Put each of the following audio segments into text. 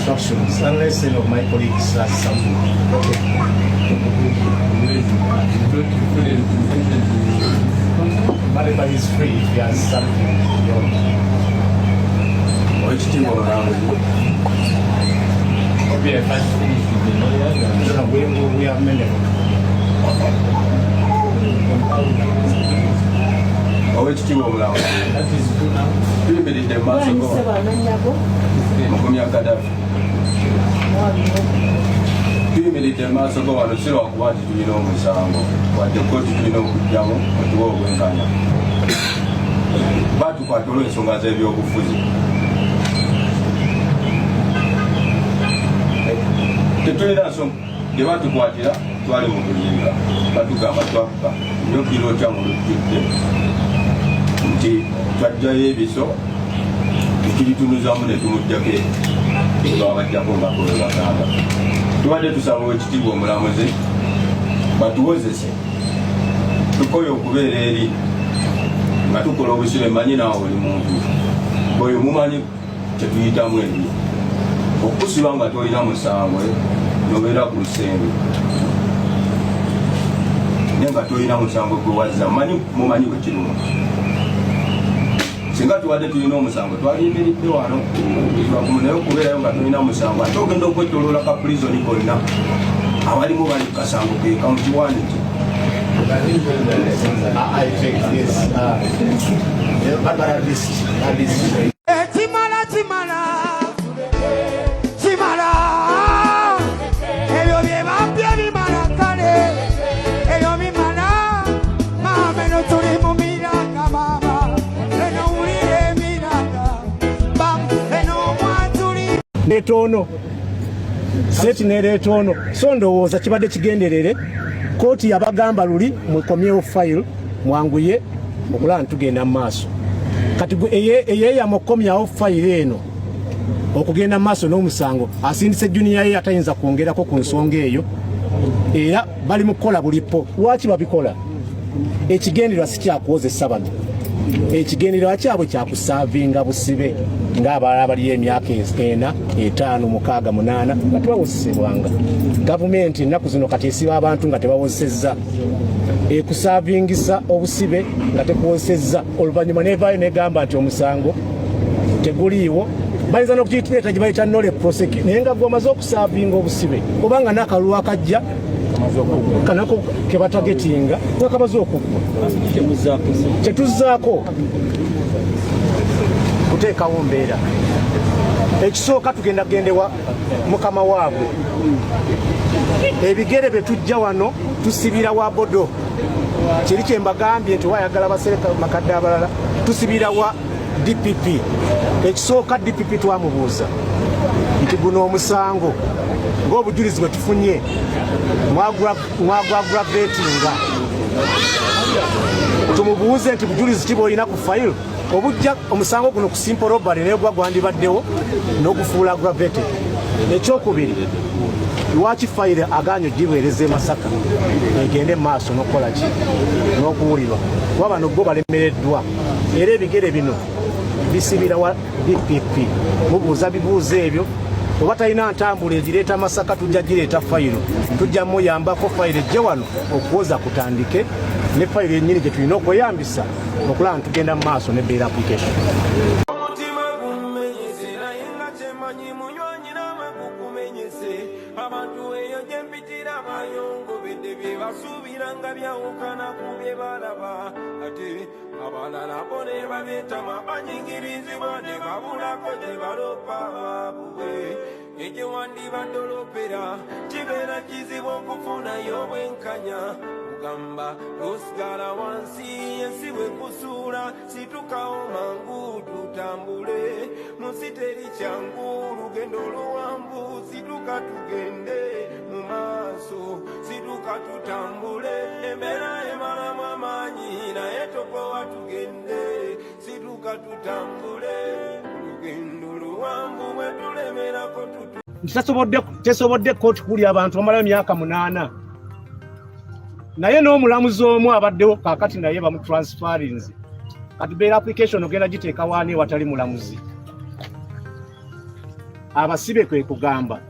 instructions unless any of my colleagues has something. Okay. Whatever is free, if he has something. Which team will around with you? Okay, we have many. Which team will around? That is good now. 3 minutes, the match will go. Temaso go wano siro okuwati tulina omusango wadde koti tulina okujjamu otuwa obwenkanya batukwata olw'ensonga z'ebyobufuzi tetulina nsonga gye batukwatira twali mu bulinga batugamba twakuka nyo kiro kyamu lutudde nti twajjayo ebiso tukiritunuzamu ne tumuddako lwabajjako mbakolo bagamba tubadde tusaba ekitiibwa omulamuzi batuwozese tukoye okubeera eri nga tukola obusibe manyi naawe buli muntu oyo mumanyi kyetuyitamu eri okusiba nga tolina musango nobeera ku lusembe naye nga tolina musango gwewazza mumanyi bwekirimu singa tubadde tulina omusango twalimiridde wano naye okubeerayo nga tulina musango ate ogenda okwetoloola ka purizoni konna abalimu bali kukasango ke kamukiwaniki Timala ebyo bye bapya bimala kale ebyo bimala mameno tuli mu miranga mama eno wulire emiranga eno mwatuli netono seti neretono so ndowooza kibadde kigenderere kooti yabagamba luli mukomyewo file mwanguye okulaba ntugenda mu maaso kati eyeeyamukomyawo file eno okugenda maaso n'omusango asindise juniya ye atayinza kwongerako ku nsonga eyo era bali mu kukola bulipo lwaki babikola ekigendererwa si kyakuwozesa bano ekigendererwa kyabwe kyakusaavinga busibe ng'abalala baliyo emyaka 4, 5, 6, 8 nga tebawozesebwanga gavumenti ennaku zino kati esiba abantu nga tebawozesezza ekusaavingisa obusibe nga tekuwozesezza oluvannyuma nevaayo negamba nti omusango teguliiwo bayinza n'okukiyita gye bayita nole prosecute naye nga gwomaze okusaavinga obusibe obanga n'akalulu akajja kanako ke batagetinga nga kamaze okuggwa kyetuzzaako kuteekawo mbeera ekisooka tugenda kugendewa mukama waabwe ebigere bye tujja wano tusibira wa bodo kiri kye mbagambye nti wayagala basereka makadde abalala tusibira wa DPP ekisooka DPP twamubuuza nti guno omusango ng'obujulizi bwe tufunye mwagwagravetinga tumubuuze nti bujulizi kiba olina ku fayiro obujja omusango guno ku simple robbery naye gwa gwandibaddewo n'ogufuula aggravated ekyokubiri lwaki fayiro agaanyo giweereza e Masaka egende mu maaso n'okukola ki n'okuwulirwa kuba bano bo balemereddwa era ebigere bino bisibira wa DPP mubuuza bibuuzo ebyo oba talina ntambula egireeta Masaka tujja gireeta fayiro tujja muyambako fayiro ejje wano okuwoza kutandike ne fayiro yennyini gye tulina okweyambisa okulaba ntugenda mu maaso ne bail application. Abantu eyo gye mpitira amayongo bedde bye basuubiranga byawukana ku bye balaba ate abalala bo ne babeetama banyigirizibwa ne babulako gye balopa baabwe egye wandibadolopera kibeera kizibu okufunayo obwenkanya kugamba tosigala wansi ensi bwe kusuula situkawo mangu tutambule munsi teri kyangu lugendo luwanvu situka tugende mu maaso situka tutambule embeera emalamu amaanyi naye tokowa tugende situka tutambule lugendo luwanvu bwe tulemerako tesobodde kooti kuwulira abantu bamalayo emyaka 8 naye n'omulamuzi omu abaddewo kaakati naye bamutransferinze kati bail application ogenda giteeka waani watali mulamuzi abasibe kwe kugamba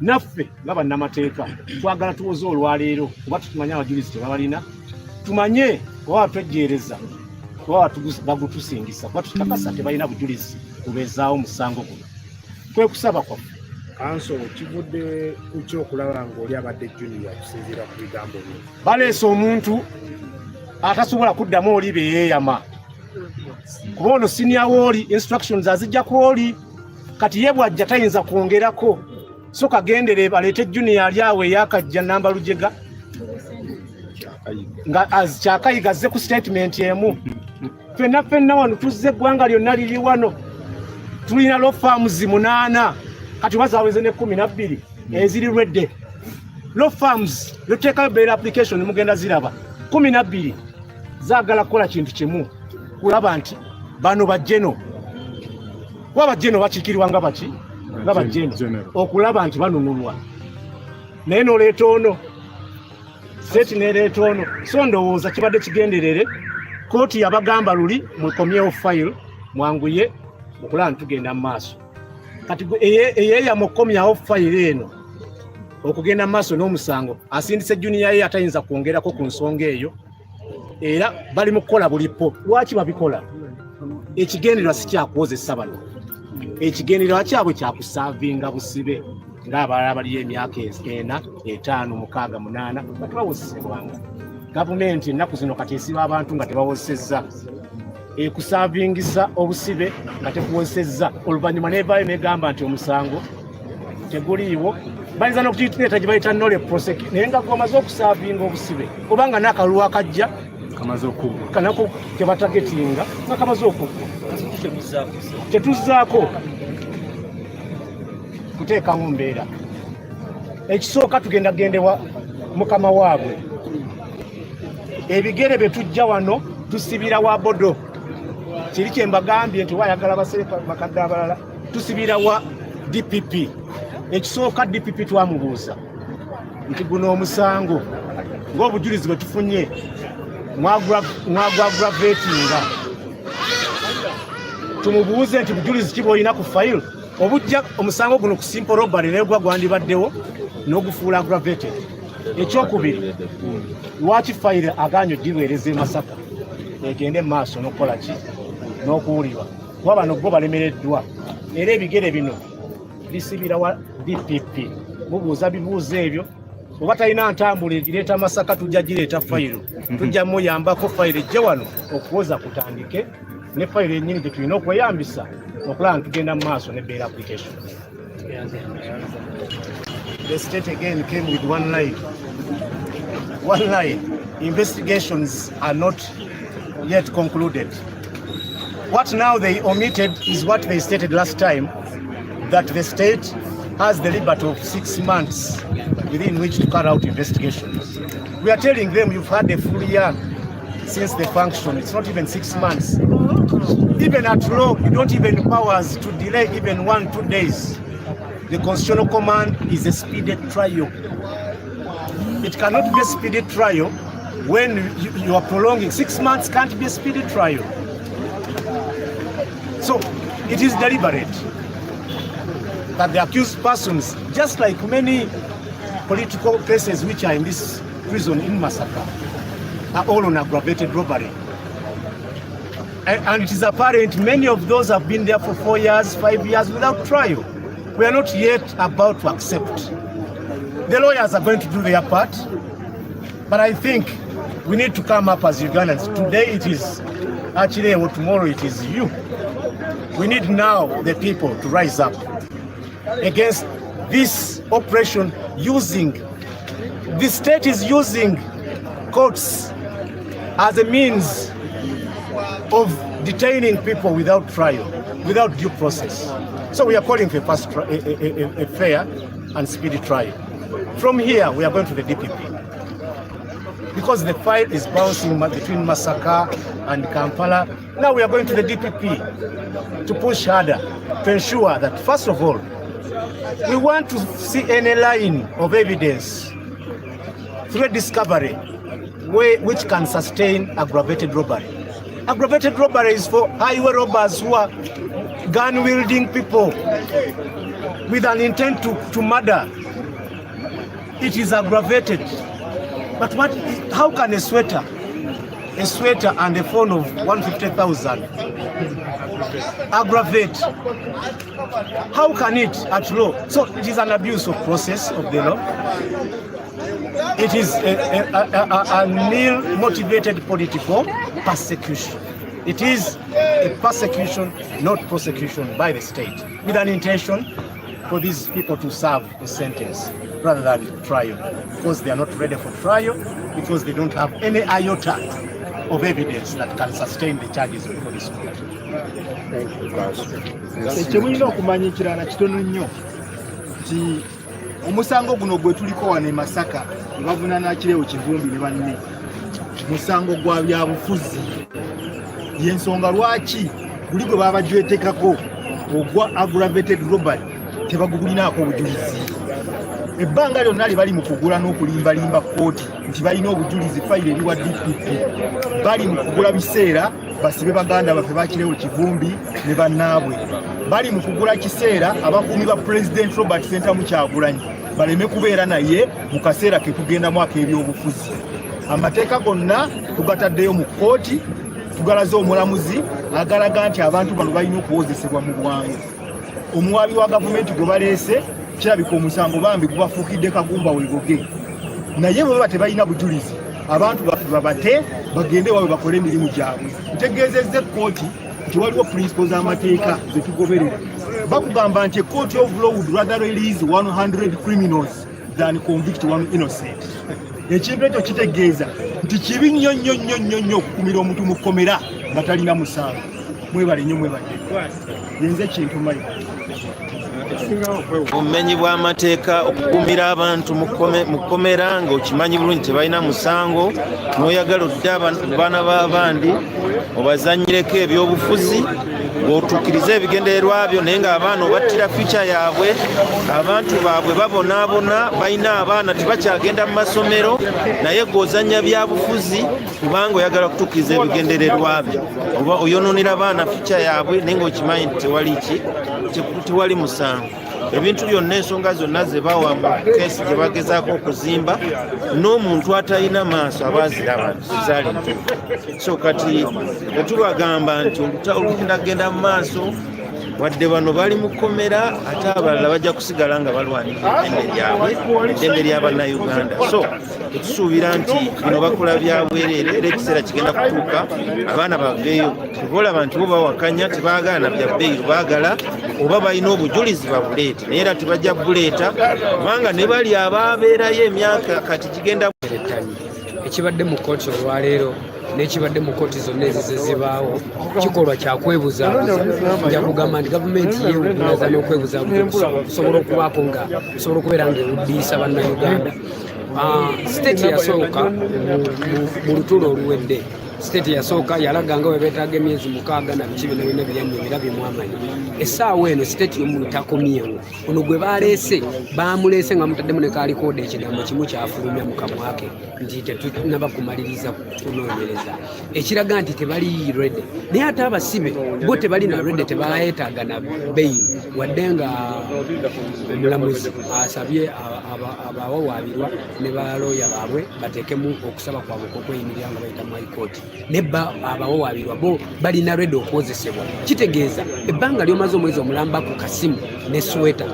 naffe nga bannamateeka twagala tuwoze olwaleero kuba tutumanye abajulizi tebabalina tumanye oba twejjeereza oba bagutusingisa kuba tutakasa tebalina bujulizi bubeezaawo musango guno kwe kusaba kwaffe kanso kivudde ku kyokulaba ng'oli abadde junior kusinziira ku bigambo byo baleese omuntu atasobola kuddamu oli beyeeyama kuba ono senior wooli instructions azijja ku oli kati ye bw'ajja tayinza kwongerako so kagendere baleete junior ali awo eyakajja namba lujega nga kyakayiga azze ku statement emu ffenna wano tuzze eggwanga lyonna liri wano tulina law firms 8 kati wazaweze ne 12 eziri redde law firms yoteekayo bail application mugenda ziraba 12 zaagala kukola kintu kimu kulaba nti bano bajjeno kuba bajjeno bakiikirirwa nga baki nga bajjeno okulaba nti banunulwa naye noleeta ono seti nereeta ono so ndowooza kibadde kigenderere kooti yabagamba luli mukomyewo file mwanguye okulaba nti tugenda mu maaso kati eyeeyamukomyawo file eno okugenda mu maaso n'omusango asindise junior ye atayinza kwongerako ku nsonga eyo era bali mu kukola bulipo lwaki babikola ekigendererwa si kyakuwozesa bano ekigendererwa kyabwe kyakusaavinga busibe ng'abalala baliyo emyaka 4, 5, 6, 8 nga tebawozesebwanga gavumenti ennaku zino kati esiba abantu nga tebawozesezza ekusaavingisa obusibe nga tekuwozesezza oluvannyuma nevaayo negamba nti omusango teguliiwo bayinza n'okutireeta gye bayita nole prosecute naye nga gwamaze okusaavinga obusibe obanga n'akalulu akajja kamaze okuggwa kanako kebatagetinga nga kamaze okuggwa tetuzzaako kuteekamu mbeera ekisooka tugenda gendewa mukama waabwe ebigere bye tujja wano tusibira wa bodo kiri kye mbagambye nti wayagala basereka bakadde abalala tusibira wa DPP ekisooka DPP twamubuuza nti guno omusango ng'obujulizi bwe tufunye mwagwagravetinga tumubuuze nti bujulizi kiba olina ku fayiro obujja omusango guno ku simple robbery negwa gwandibaddewo n'ogufuula aggravated ekyokubiri lwaki fayiro aganya ogiweereza e Masaka egende mu maaso n'okukola ki n'okuwulirwa kuba bano bo balemereddwa era ebigere bino bisibira wa DPP mubuuza bibuuzo ebyo oba talina ntambula egireeta Masaka tujja gireeta fayiro tujja muyambako fayiro ejje wano okuwoza kutandike ne fayiro ennyini gye tulina okweyambisa okulaba tugenda mu maaso ne bail application. The state again came with one line. Investigations are not yet concluded. What now they omitted is what they stated last time, that the state has the liberty of 6 months within which to carry out investigations. We are telling them you've had a full year since the function. It's not even 6 months. Even at law, you don't even powers to delay even 1-2 days. The constitutional command is a speedy trial. It cannot be a speedy trial when you are prolonging. 6 months can't be a speedy trial. So it is deliberate that the accused persons, just like many political cases which are in this prison in Masaka, are all on aggravated robbery. And it is apparent many of those have been there for 4 years, 5 years without trial. We are not yet about to accept. The lawyers are going to do their part, but I think we need to come up as Ugandans. Today it is actually, or tomorrow it is you. We need now the people to rise up against this oppression the state is using courts as a means of detaining people without trial, without due process. So we are calling for a fair and speedy trial. From here, we are going to the DPP. Because the fight is bouncing between Masaka and Kampala, now we are going to the DPP to push harder, to ensure that, first of all, we want to see any line of evidence through a discovery which can sustain aggravated robbery. Aggravated robbery is for highway robbers who are gun-wielding people. with an intent to murder, it is aggravated. But how can a sweater and a phone of 150,000 aggravate? How can it at law? So it is an abuse of process of the law. It is a nil motivated political persecution. It is a persecution, not prosecution by the state, with an intention for these people to serve a sentence rather than trial, because they are not ready for trial, because they don't have any iota of evidence that can sustain the charges before this court. Ekimulina okumanya ekirala kitono nnyo nti omusango guno gwe tuliko wano e Masaka ne bavunaana Kireewo Kivumbi ne banne musango gwa byabufuzi y'ensonga lwaki guli gwe baba gyetekako ogwa aggravated robbery tebagugulinaako obujulizi. Ebbanga lyonna lye bali mu kugula n'okulimbalimba kkooti nti balina obujulizi fayiro eri wa DPP, bali mu kugula biseera basibe baganda baffe ba Kireewo Kivumbi ne bannaabwe, bali mu kugula kiseera abakuumi ba President Robert Ssentamu Kyagulanyi baleme kubeera naye mu kaseera ke tugendamu ak'ebyobufuzi. Amateeka gonna tugataddeyo mu kkooti, tugalaze omulamuzi agalaga nti abantu bano balina okuwozesebwa mu bwangu. Omuwaabi wa gavumenti gwe baleese kirabika omusango bambi gubafuukidde kagumba wegoge, naye bwe baba tebalina bujulizi abantu babate bagende wawe bakole emirimu gyabwe. Ntegeezezza ekkooti nti waliwo principles z'amateeka ze tugoberera. Bakugamba nti a court of law would rather release 100 criminals than convict one innocent. Ekintu ekyo kitegeeza nti kibi nnyo nnyo nnyo nnyo nnyo okukumira omuntu mu kkomera nga talina musango. Mwebale nnyo mwebadde. Yenze kintu manyi. Obumenyi bw'amateeka okukumira abantu mu kkomera ng'okimanyi bulungi tebalina musango, n'oyagala odde abaana b'abandi obazanyireko ebyobufuzi ng'otuukiriza ebigendererwa byo, naye ng'abaana obattira future yaabwe, abantu baabwe babonaabona, balina abaana tebakyagenda mu masomero, naye ng'ozannya byabufuzi kubanga oyagala kutuukiriza ebigendererwa byo, oba oyonoonera abaana future yaabwe naye ng'okimanyi nti tewali musango. Ebintu byonna ensonga zonna ze bawa mu keesi gye bagezaako okuzimba n'omuntu atalina maaso aba aziraba zaali ntuufu. So kati tetubagamba nti olugenda mu maaso wadde bano bali mu kkomera ate abalala bajja kusigala nga balwanira eddembe lyabwe, eddembe ly'Abannayuganda. So tetusuubira nti bino bakola bya bwereere era ekiseera kigenda kutuuka abaana baveeyo. Tebolaba nti bo bawakanya tebaagala na bya bbeeyi, baagala oba balina obujulizi babuleete, naye era tebajja buleeta kubanga ne bali ababeerayo emyaka kati kigenda ekibadde mu kkooti olwaleero n'ekibadde mu kkooti zonna ezizibaawo kikolwa kyakwebuzaabuza. Nja kugamba nti gavumenti yeewugunaza n'okwebuzaabuza kusobola okubaako nga kusobola okubeera ng'ewuddiisa bannayuganda. Siteeti yasooka mu lutuula oluwedde, siteeti yasooka yalaga nga webeetaaga emyezi 6 na biki bino bina byemmira byemwamanyi. Essaawa eno siteeti y'omuntu takomyewo. Ono gwe baleese bamuleese nga mutaddemu ne kaalikoode ekigambo kimu kyafulumya mu kamwa ke nti tetunaba kumaliriza kunoonyereza, ekiraga nti tebali rede. Naye ate abasibe bo tebalina rede, tebayeetaaga na beyini wadde nga omulamuzi asabye abawawaabirwa ne balooya baabwe bateekemu okusaba kwabwe okweyimirira nga bayita mu high-court. Nebba abawawaabirwa bo balina rede okwozesebwa. Kitegeeza ebbanga lyomaze omwezi omulamba ku kasimu ne sweta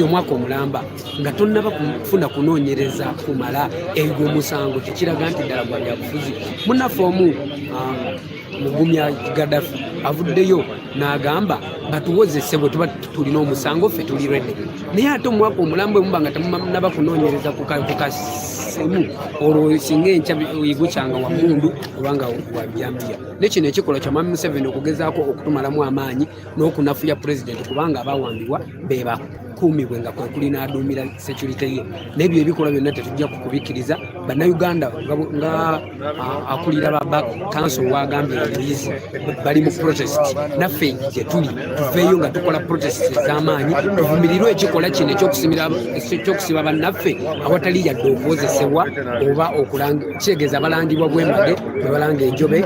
omwaka omulamba nga tonnaba kufuna kunoonyereza kumala egwo omusango, tekiraga nti ddala gwa byabufuzi. Munnaffe omu Mugumya Gaddafi avuddeyo n'agamba batuwozese bwe tuba tulina omusango ffe tuli rede. Naye ate omwaka omulamba emuba nga temunaba kunoonyereza ku kasimu olwo singa enkya oyigukyanga wamundu obanga wajambiya. Nekino ekikola kya Mwami Museveni okugezaako okutumalamu amaanyi n'okunafuya pulezidenti kubanga abawambibwa beba kuumibwe nga kwe kuli n'aduumira security ye. N'ebyo ebikola byonna tetujja kukubikiriza bannayuganda nga akulira ba council wagambye release bali mu protest naffe gye tuli tuveeyo nga tukola protest ez'amaanyi tuvumirirwe ekikola kino ekyokusiba bannaffe awatali yadde okwozesebwa oba kyegeeza abalangibwa bwemage bwe balanga enjobe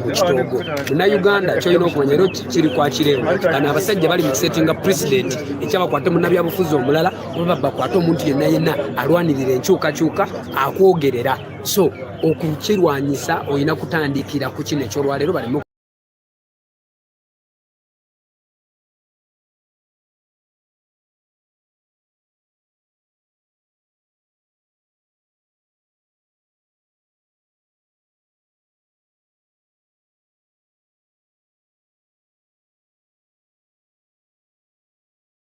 mu kitoogo. Munnayuganda kyolina okumanya era kiri kwakireewo bano abasajja bali mu kisetinga president ekyabakwate munnabyabufuzi omulala oba bakwate omuntu yenna alwanirira enkyukakyuka akwogerera. So okukirwanyisa olina kutandikira ku kino ekyolwaleero baleme